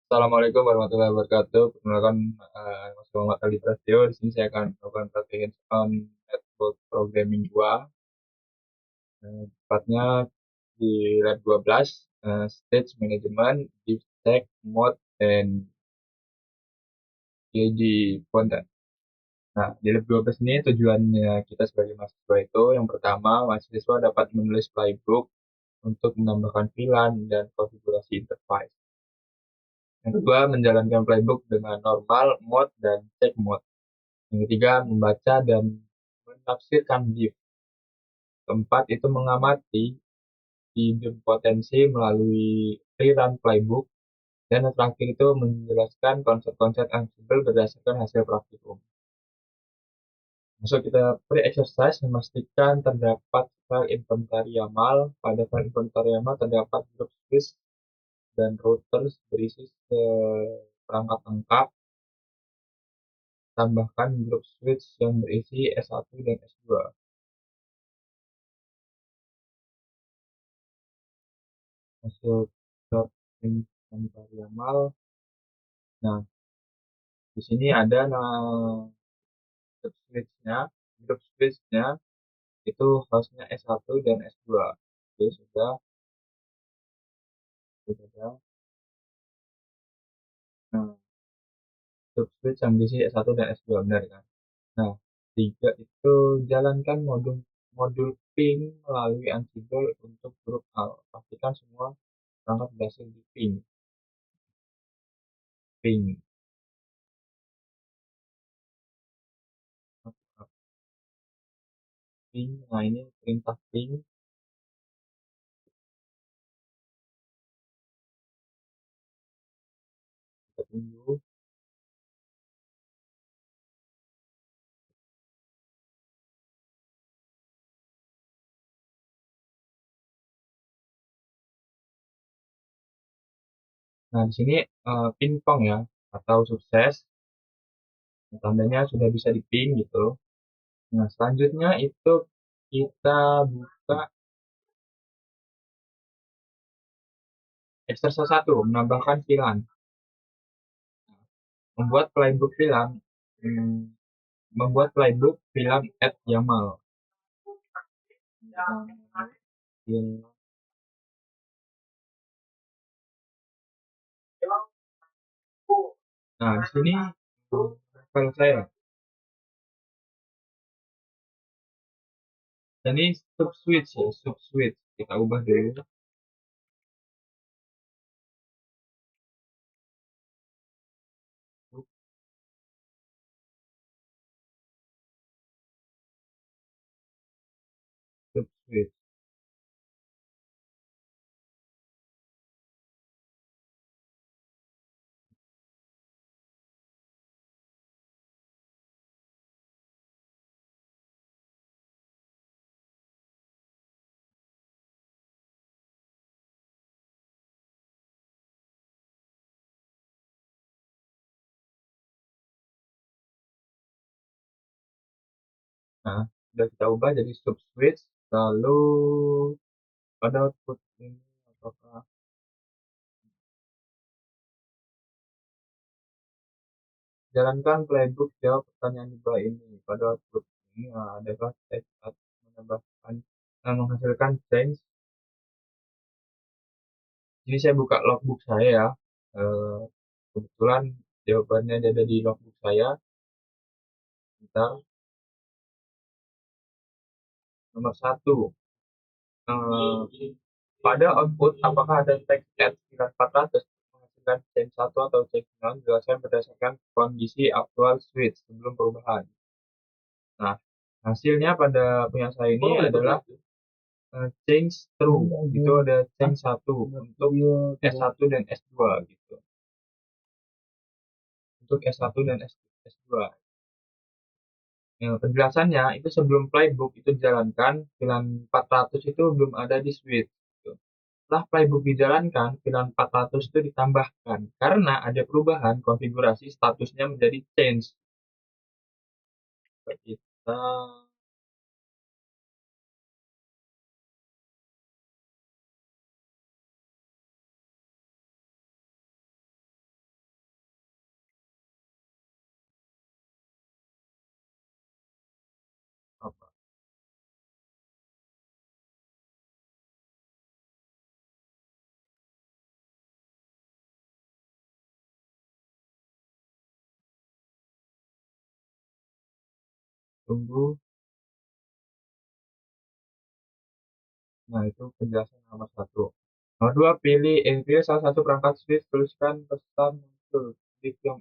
Assalamualaikum warahmatullahi wabarakatuh. Perkenalkan, Mas Muhammad Ali Prasetyo. Di sini saya akan melakukan praktek on network programming 2. Tepatnya di lab 12, stage management, deep tech, mode, and PID content. Nah, di lab 12 ini tujuannya kita sebagai mahasiswa itu, yang pertama, mahasiswa dapat menulis playbook untuk menambahkan VLAN dan konfigurasi interface. Yang kedua, menjalankan playbook dengan normal, mode, dan check mode. Yang ketiga, membaca dan menafsirkan div. Keempat, itu mengamati idempotensi melalui rerun playbook. Dan yang terakhir itu menjelaskan konsep-konsep Ansible berdasarkan hasil praktikum. Masuk kita pre-exercise, memastikan terdapat file inventory YAML. Pada file inventory YAML terdapat grup switch dan routers berisi perangkat lengkap. Tambahkan grup switch yang berisi S1 dan S2. Masuk dot inventory YAML. Nah, di sini ada grup switch-nya. Grup switch-nya itu hostnya S1 dan S2. Oke, sudah. Nah, grup switch yang diisi S1 dan S2, benar kan? Nah, tiga itu jalankan modul modul ping melalui Ansible untuk grup A. Pastikan semua perangkat berhasil di ping. Ping. Ping. Nah, ini perintah ping. Kita tunggu. Nah, di sini pingpong ya, atau sukses. Tandanya sudah bisa diping gitu. Nah, selanjutnya itu kita buka exercise 1, menambahkan VLAN. Membuat playbook VLAN, membuat playbook VLAN at YAML. Nah, di sini file saya. Dan ini subswitch ya, subswitch. Kita ubah dulu. Subswitch. Nah, sudah kita ubah jadi subswitch. Lalu pada output ini apakah jalankan playbook, jawab pertanyaan di bawah ini. Pada output ini adalah teks atau menambahkan menghasilkan change. Ini saya buka logbook saya ya. Eh, Kebetulan jawabannya ada di logbook saya. Bentar. Nomor satu. Pada output, apakah ada teks at 9400 menghasilkan change 1 atau change 0 jelaskan berdasarkan kondisi aktual switch sebelum perubahan. Nah, hasilnya pada punya saya ini adalah change true. Itu ada change 1 untuk S1 dan S2 gitu. Untuk S1 dan S2. Ya, penjelasannya itu sebelum playbook itu dijalankan, VLAN 400 itu belum ada di switch. Gitu. Setelah playbook dijalankan, VLAN 400 itu ditambahkan karena ada perubahan konfigurasi statusnya menjadi change. Kita Tunggu. Nah, itu penjelasan nomor satu. Nomor dua, pilih salah satu perangkat Swift, tuliskan pesan muncul div yang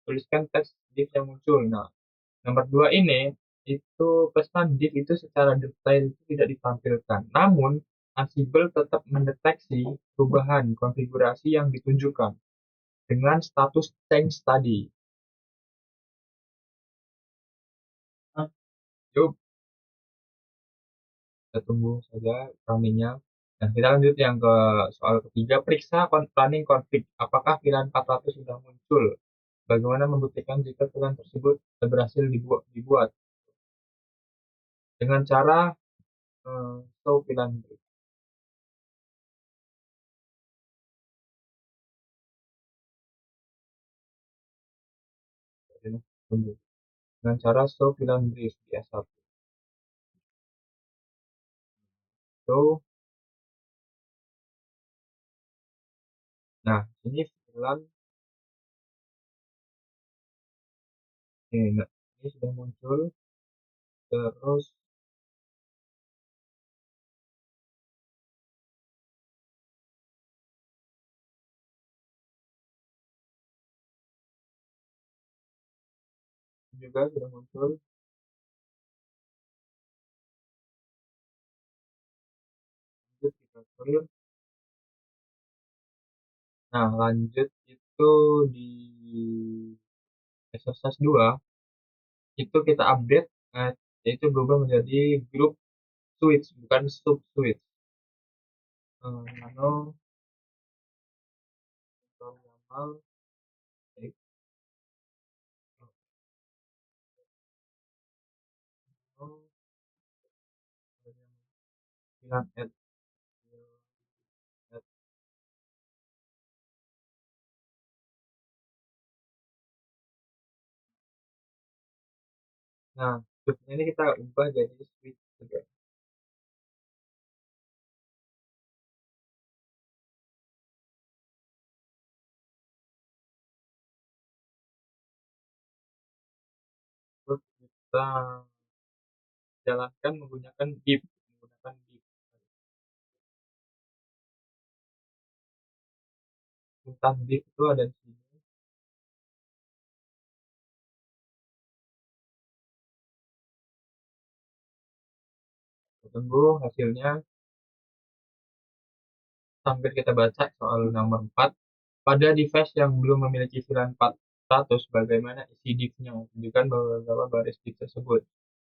tuliskan teks div yang muncul. Nah, nomor dua ini itu pesan div itu secara detail itu tidak ditampilkan. Namun, Ansible tetap mendeteksi perubahan konfigurasi yang ditunjukkan dengan status change tadi. Nah, yuk kita tunggu saja runningnya. Nah, kita lanjut yang ke soal ketiga, periksa running config. Apakah pilihan 400 sudah muncul? Bagaimana membuktikan jika pilihan tersebut berhasil dibuat? Dengan cara show pilihan brief. Tunggu. Dengan cara show pilihan brief di S1. So, nah ini pilihan ini sudah muncul. Terus juga sudah muncul. Lanjut kita clear. Nah, lanjut itu di exercise 2 itu kita update, yaitu berubah menjadi grup switch, bukan sub switch. Nano normal bilang add. Nah, switch ini kita ubah jadi switch juga. Terus kita jalankan menggunakan div. Instance div itu ada di sini. Kita tunggu hasilnya sambil kita baca soal nomor 4. Pada device yang belum memiliki VLAN 400, bagaimana isi div-nya? Tunjukkan beberapa baris div tersebut.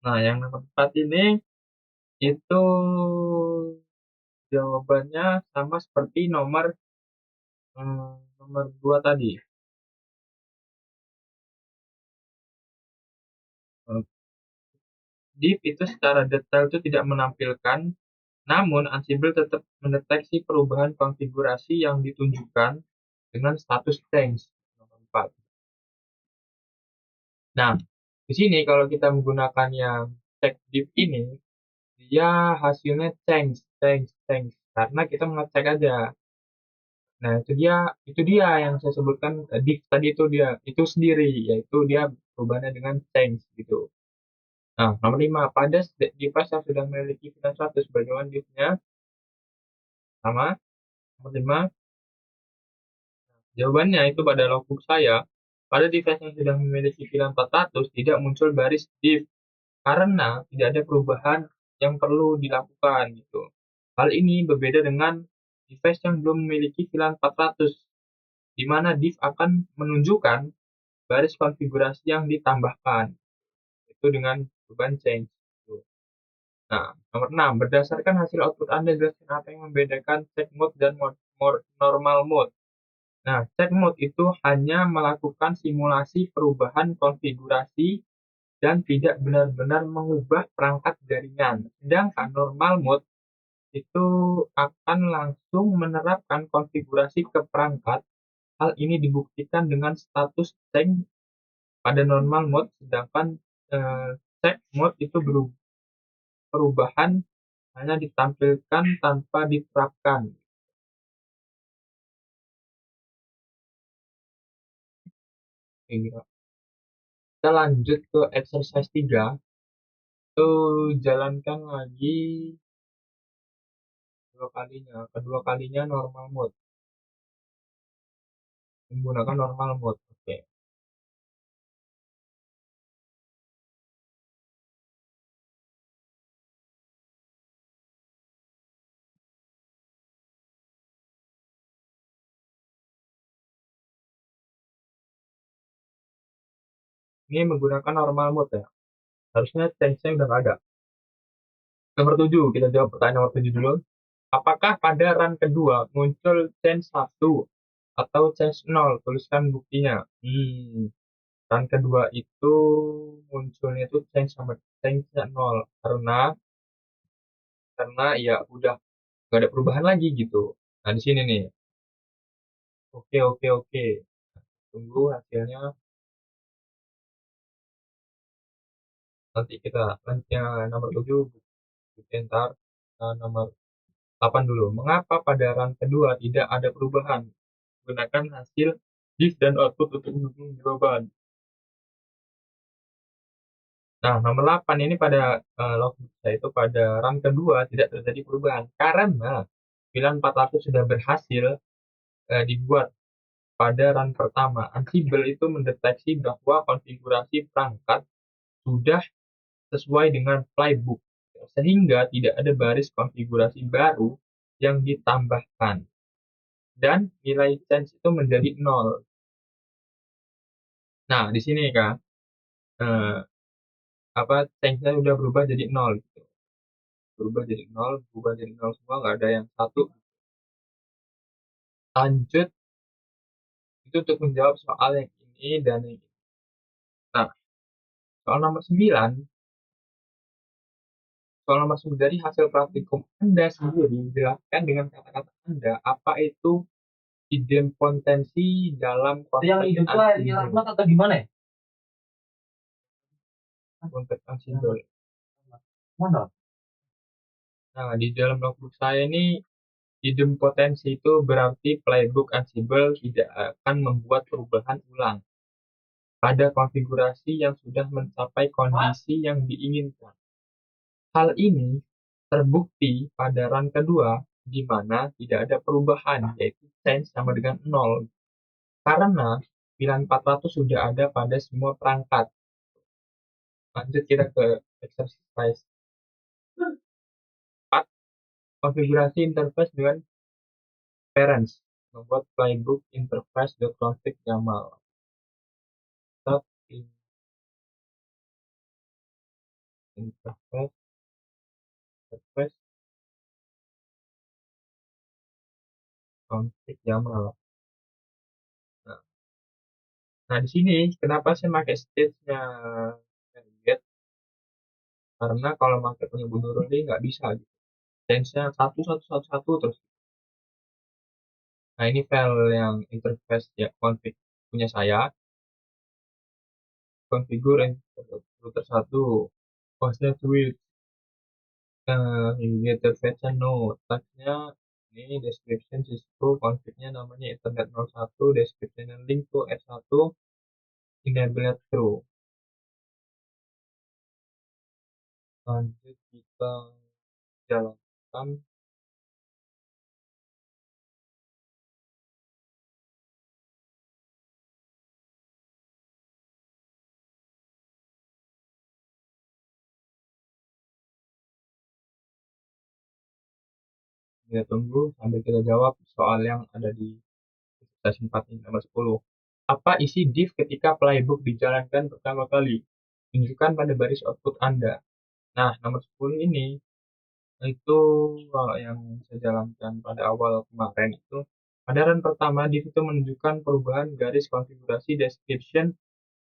Nah, yang nomor 4 ini itu jawabannya sama seperti nomor 2 tadi. Div itu secara detail itu tidak menampilkan, namun Ansible tetap mendeteksi perubahan konfigurasi yang ditunjukkan dengan status change. Nomor 4. Nah, di sini kalau kita menggunakan yang check div ini, dia hasilnya change karena kita mengecek aja. Nah, itu dia yang saya sebutkan div tadi itu sendiri, yaitu dia perubahannya dengan change gitu. Nah, nomor 5, pada device yang sudah memiliki VLAN 100, bagaimana div-nya? Sama. Nomor 5, jawabannya itu pada logbook saya, pada device yang sudah memiliki VLAN 400 tidak muncul baris div karena tidak ada perubahan yang perlu dilakukan gitu. Hal ini berbeda dengan device yang belum memiliki VLAN 400, di mana div akan menunjukkan baris konfigurasi yang ditambahkan, itu dengan perubahan change. Nah, nomor 6, berdasarkan hasil output Anda, jelaskan apa yang membedakan check mode dan normal mode. Nah, check mode itu hanya melakukan simulasi perubahan konfigurasi dan tidak benar-benar mengubah perangkat jaringan. Sedangkan normal mode itu akan langsung menerapkan konfigurasi ke perangkat. Hal ini dibuktikan dengan status change pada normal mode, sedangkan check mode itu perubahan hanya ditampilkan tanpa diterapkan. Kita lanjut ke exercise 3. jalankan lagi kedua kalinya normal mode, menggunakan normal mode. Oke, ini menggunakan normal mode ya. Harusnya change-nya udah nggak ada. Nomor 7, kita jawab pertanyaan nomor 7 dulu. Apakah pada run kedua muncul change 1 atau change 0? Tuliskan buktinya. Run kedua itu munculnya itu change sama change 0 karena ya udah nggak ada perubahan lagi gitu. Nah, di sini nih. Oke, oke, oke. Tunggu hasilnya. Nanti kita lanjutnya nomor 7, ntar nomor 8 dulu. Mengapa pada run kedua tidak ada perubahan? Gunakan hasil diff dan output untuk mendukung jawaban. Nah, nomor 8 ini pada logbook saya itu pada run kedua tidak terjadi perubahan karena pilihan 400 sudah berhasil dibuat pada run pertama. Ansible itu mendeteksi bahwa konfigurasi perangkat sudah sesuai dengan playbook, sehingga tidak ada baris konfigurasi baru yang ditambahkan. Dan nilai change itu menjadi 0. Nah, di sini kan, eh, change-nya udah berubah jadi 0. Gitu. Berubah jadi 0 semua, nggak ada yang satu. Lanjut, itu untuk menjawab soal yang ini dan yang ini. Nah, soal nomor 9, dari hasil praktikum Anda sendiri, jelaskan dengan kata-kata Anda, apa itu idempotensi dalam konteks atau gimana ya? Konteks Ansible. Mana? Nah, di dalam notebook saya ini idempotensi itu berarti playbook Ansible tidak akan membuat perubahan ulang pada konfigurasi yang sudah mencapai kondisi yang diinginkan. Hal ini terbukti pada run kedua, di mana tidak ada perubahan, yaitu change sama dengan 0. Karena pilihan 400 sudah ada pada semua perangkat. Lanjut kita ke exercise 4, konfigurasi interface dengan parents. Membuat playbook interface.config YAML. Start interface config YAML. Nah, nah, di sini kenapa saya pakai stage-nya get? Karena kalau pakai penyebut ini nggak bisa gitu. Change-nya satu satu satu satu terus. Nah, ini file yang interface ya config punya saya. Configure router 1. Hostnya tweet. Interface node. Tagnya ini description Cisco. Config-nya namanya Ethernet 01. Description link to S1. Enable true. Lanjut kita jalankan. Kita tunggu sambil kita jawab soal yang ada di stasiun 4 ini, nomor 10. Apa isi diff ketika playbook dijalankan pertama kali? Tunjukkan pada baris output Anda. Nah, nomor 10 ini itu kalau yang saya jalankan pada awal kemarin itu pada run pertama diff itu menunjukkan perubahan garis konfigurasi description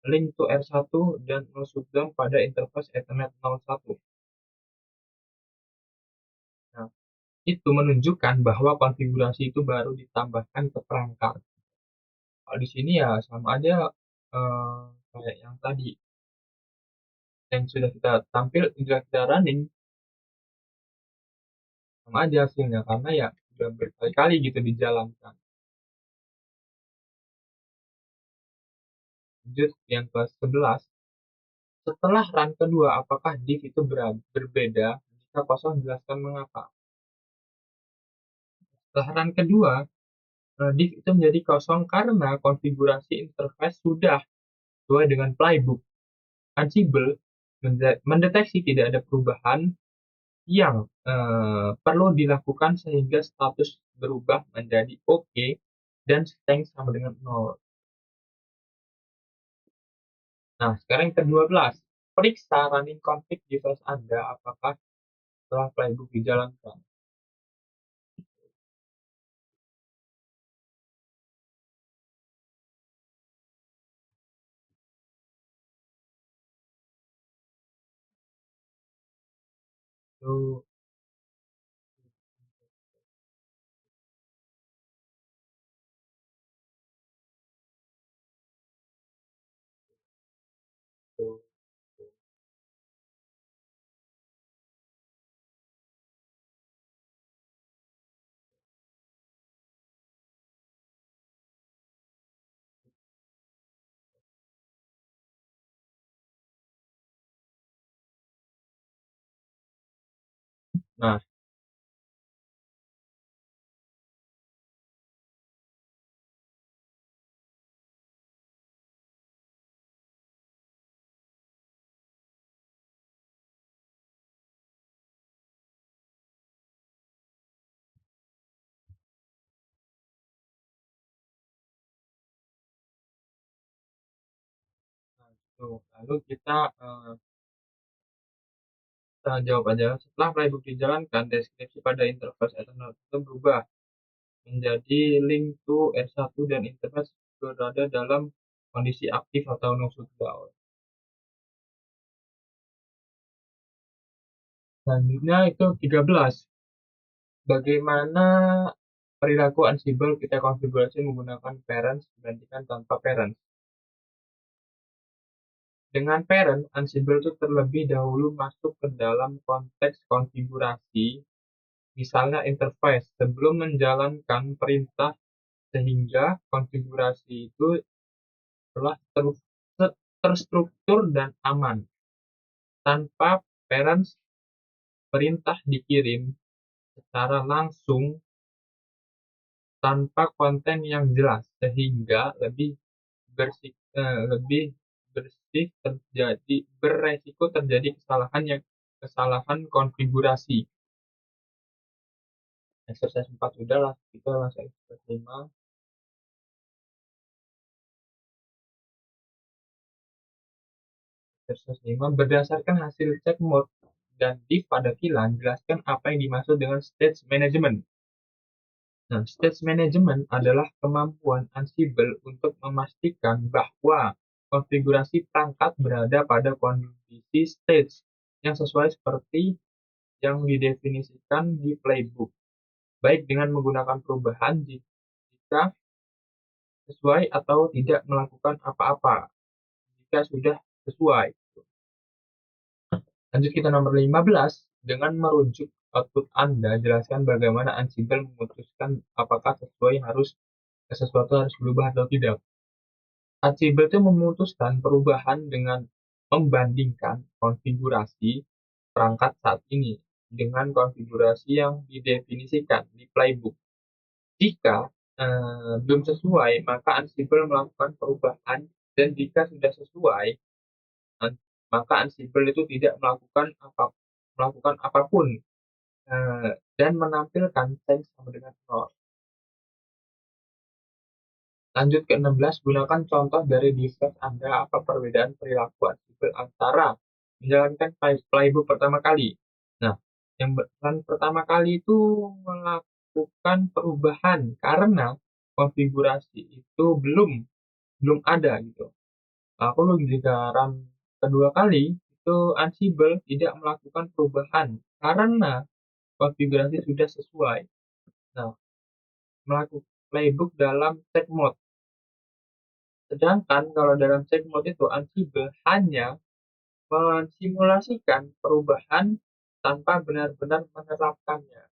link to R1 dan no shutdown pada interface Ethernet 01. Nah, itu menunjukkan bahwa konfigurasi itu baru ditambahkan ke perangkat. Kalau di sini ya sama aja kayak yang tadi, yang sudah kita tampil, sudah kita running, sama aja hasilnya karena ya sudah berkali-kali gitu dijalankan. Lanjut yang ke 11, Setelah run kedua, apakah div itu berbeda? Jika kosong, jelaskan mengapa. Setelah run kedua, div itu menjadi kosong karena konfigurasi interface sudah sesuai dengan playbook. Ansible mendeteksi tidak ada perubahan yang perlu dilakukan sehingga status berubah menjadi oke dan string sama dengan 0. Nah, sekarang yang ke-12. Periksa running config device Anda apakah setelah playbook dijalankan. Tuh, tuh, tuh. Nah, tuh. Lalu kita jawab aja. Setelah playbook dijalankan, deskripsi pada interface eternal itu berubah menjadi link to R1 dan interface berada dalam kondisi aktif atau no shutdown. Selanjutnya itu 13. Bagaimana perilaku Ansible kita konfigurasi menggunakan parents dibandingkan tanpa parents. Dengan parent, Ansible itu terlebih dahulu masuk ke dalam konteks konfigurasi, misalnya interface, sebelum menjalankan perintah sehingga konfigurasi itu telah terstruktur dan aman. Tanpa parents, perintah dikirim secara langsung tanpa konten yang jelas, sehingga lebih beresiko terjadi kesalahan konfigurasi. Exercise 4 sudah lah, kita langsung exercise 5. Exercise 5, berdasarkan hasil check mode dan div pada VLAN, jelaskan apa yang dimaksud dengan state management. Nah, state management adalah kemampuan Ansible untuk memastikan bahwa konfigurasi perangkat berada pada kondisi state yang sesuai seperti yang didefinisikan di playbook, baik dengan menggunakan perubahan jika sesuai atau tidak melakukan apa-apa jika sudah sesuai. Lanjut kita nomor 15, dengan merujuk output Anda, jelaskan bagaimana Ansible memutuskan apakah sesuatu harus berubah atau tidak. Ansible itu memutuskan perubahan dengan membandingkan konfigurasi perangkat saat ini dengan konfigurasi yang didefinisikan di playbook. Jika belum sesuai, maka Ansible melakukan perubahan, dan jika sudah sesuai, maka Ansible itu tidak melakukan apapun dan menampilkan change sama dengan 0. Lanjut ke 16, gunakan contoh dari device Anda. Apa perbedaan perilaku Ansible antara menjalankan playbook pertama kali? Nah, yang pertama kali itu melakukan perubahan karena konfigurasi itu belum ada gitu. Lalu jika run kedua kali itu Ansible tidak melakukan perubahan karena konfigurasi sudah sesuai. Nah, melakukan playbook dalam check mode. Sedangkan kalau dalam check mode itu Ansible hanya mensimulasikan perubahan tanpa benar-benar menerapkannya.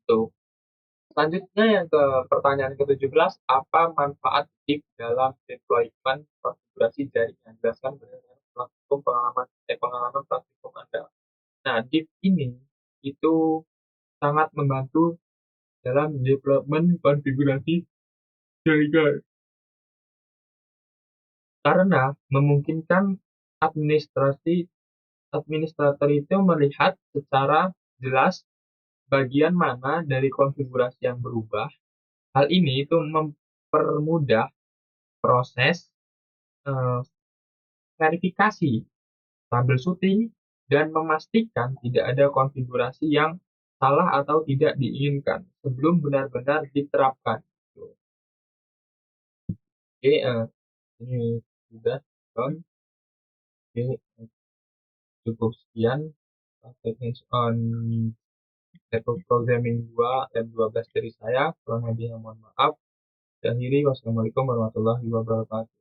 Tuh. Selanjutnya yang ke pertanyaan ke-17, apa manfaat deep dalam deployment konfigurasi jaringan? Jelaskan berdasarkan pengalaman praktikum Anda. Nah, deep ini itu sangat membantu dalam development konfigurasi jaringan karena memungkinkan administrasi administrator itu melihat secara jelas bagian mana dari konfigurasi yang berubah. Hal ini itu mempermudah proses eh, verifikasi troubleshooting dan memastikan tidak ada konfigurasi yang salah atau tidak diinginkan sebelum benar-benar diterapkan. Oke, ini sudah done. Oke, cukup sekian teknis on level programming 2 dan 12 dari saya. Kurang lebihnya mohon maaf. Akhiri, wassalamualaikum warahmatullahi wabarakatuh.